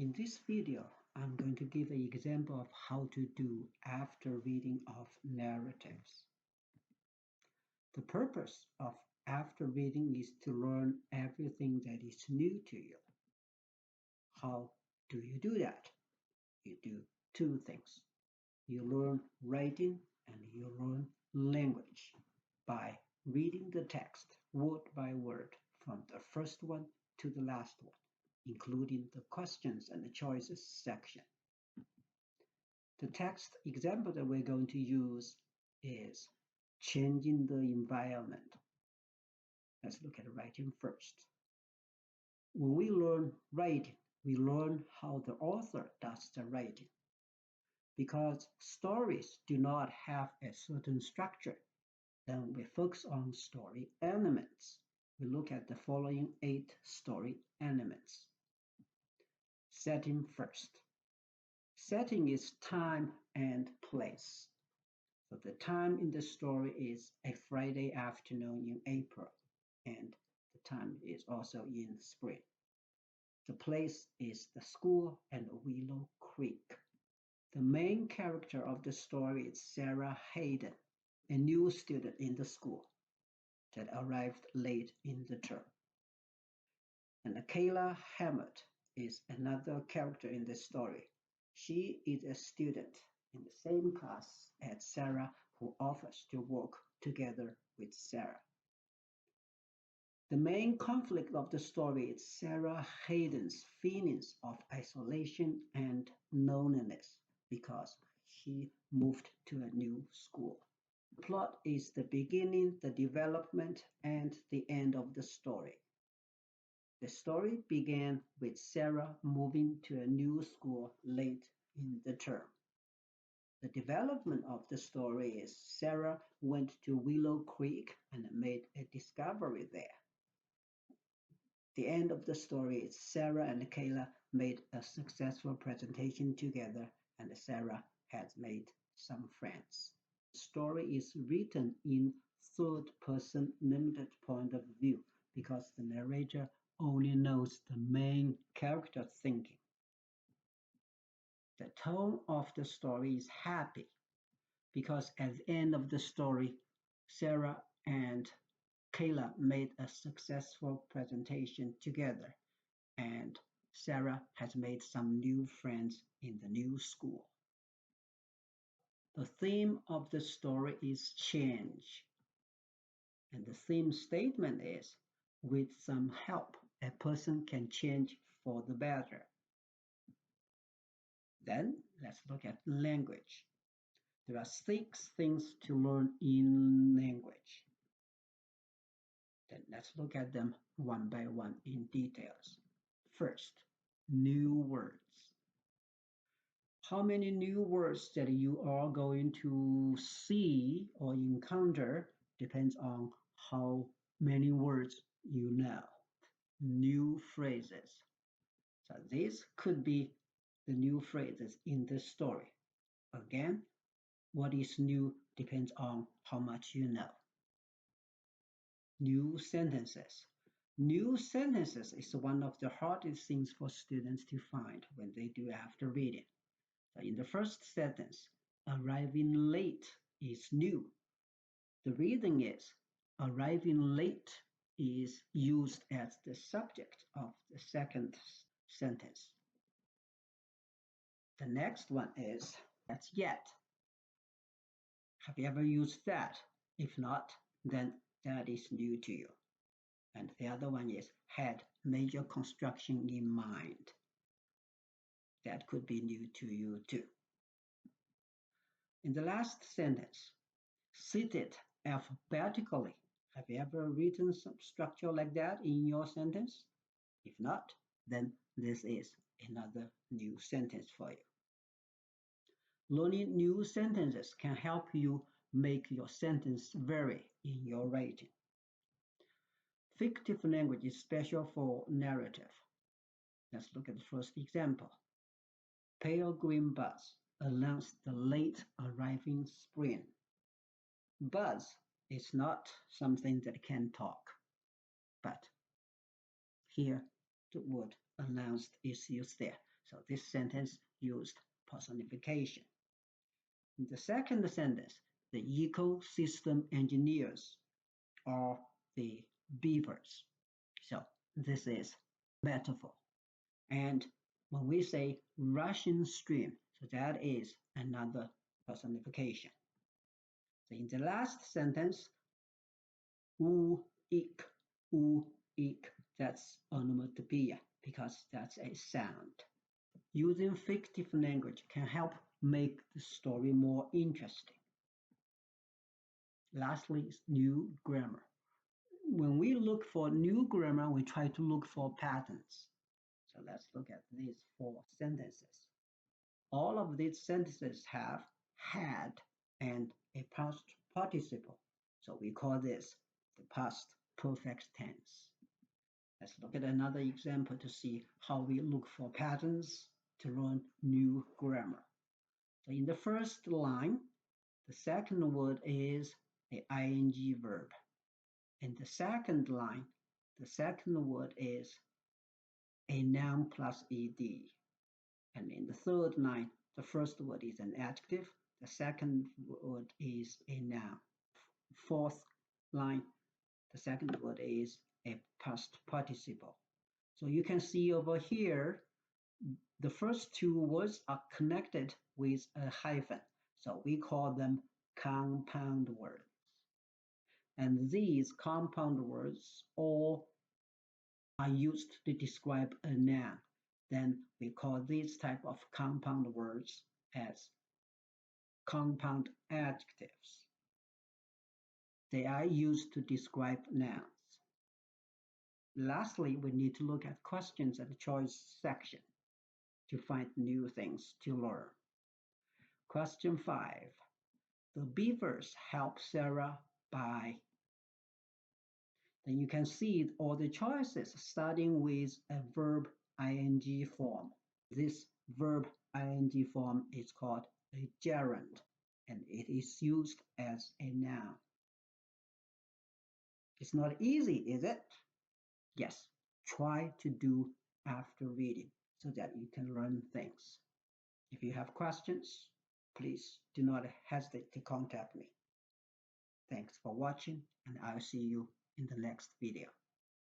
In this video, I'm going to give an example of how to do after reading of narratives. The purpose of after reading is to learn everything that is new to you. How do you do that? You do two things. You learn writing and you learn language by reading the text word by word from the first one to the last one, including the questions and the choices section. The text example that we're going to use is changing the environment. Let's look at writing first. When we learn writing, we learn how the author does the writing. Because stories do not have a certain structure, then we focus on story elements. We look at the following 8 story elements. Setting first. Setting is time and place. So the time in the story is a Friday afternoon in April, and the time is also in spring. The place is the school and Willow Creek. The main character of the story is Sarah Hayden, a new student in the school that arrived late in the term. And Kayla Hammett is another character in the story. She is a student in the same class as Sarah who offers to work together with Sarah. The main conflict of the story is Sarah Hayden's feelings of isolation and loneliness because she moved to a new school. The plot is the beginning, the development, and the end of the story. The story began with Sarah moving to a new school late in the term. The development of the story is Sarah went to Willow Creek and made a discovery there. The end of the story is Sarah and Kayla made a successful presentation together and Sarah has made some friends. The story is written in third-person limited point of view because the narrator only knows the main character thinking. The tone of the story is happy because at the end of the story, Sarah and Kayla made a successful presentation together, and Sarah has made some new friends in the new school. The theme of the story is change, and the theme statement is, with some help, a person can change for the better. Then let's look at language. There are 6 things to learn in language. Then let's look at them one by one in details. First, new words. How many new words that you are going to see or encounter depends on how many words you know. New phrases. So these could be the new phrases in the story. Again, what is new depends on how much you know. New sentences. New sentences is one of the hardest things for students to find when they do after reading. So in the first sentence, arriving late is new. The reason is, arriving late is used as the subject of the second sentence. The next one is, that's yet. Have you ever used that? If not, then that is new to you. And the other one is, had major construction in mind. That could be new to you too. In the last sentence, seated alphabetically. Have you ever written some structure like that in your sentence? If not, then this is another new sentence for you. Learning new sentences can help you make your sentence vary in your writing. Fictive language is special for narrative. Let's look at the first example. Pale green bus announced the late arriving spring. Buzz is not something that can talk, but here the word announced is used there. So this sentence used personification. In the second sentence, the ecosystem engineers are the beavers. So this is metaphor. And when we say Russian stream, so that is another personification. So in the last sentence, oo ik, oo ik, that's onomatopoeia because that's a sound. Using fictive language can help make the story more interesting. Lastly, is new grammar. When we look for new grammar, we try to look for patterns. So let's look at these 4 sentences. All of these sentences have had and a past participle. So we call this the past perfect tense. Let's look at another example to see how we look for patterns to learn new grammar. So in the first line, the second word is the ing verb. In the second line, the second word is a noun plus ed. And in the third line, the first word is an adjective, the second word is a noun. Fourth line, the second word is a past participle. So you can see over here, the first 2 words are connected with a hyphen. So we call them compound words. And these compound words all are used to describe a noun. Then we call these type of compound words as compound adjectives. They are used to describe nouns. Lastly, we need to look at questions and choice section to find new things to learn. Question 5. The beavers help Sarah by. Then you can see all the choices starting with a verb ing form. This verb ing form is called a gerund, and it is used as a noun. It's not easy, is it? Yes, try to do after reading so that you can learn things. If you have questions, please do not hesitate to contact me. Thanks for watching, and I'll see you in the next video.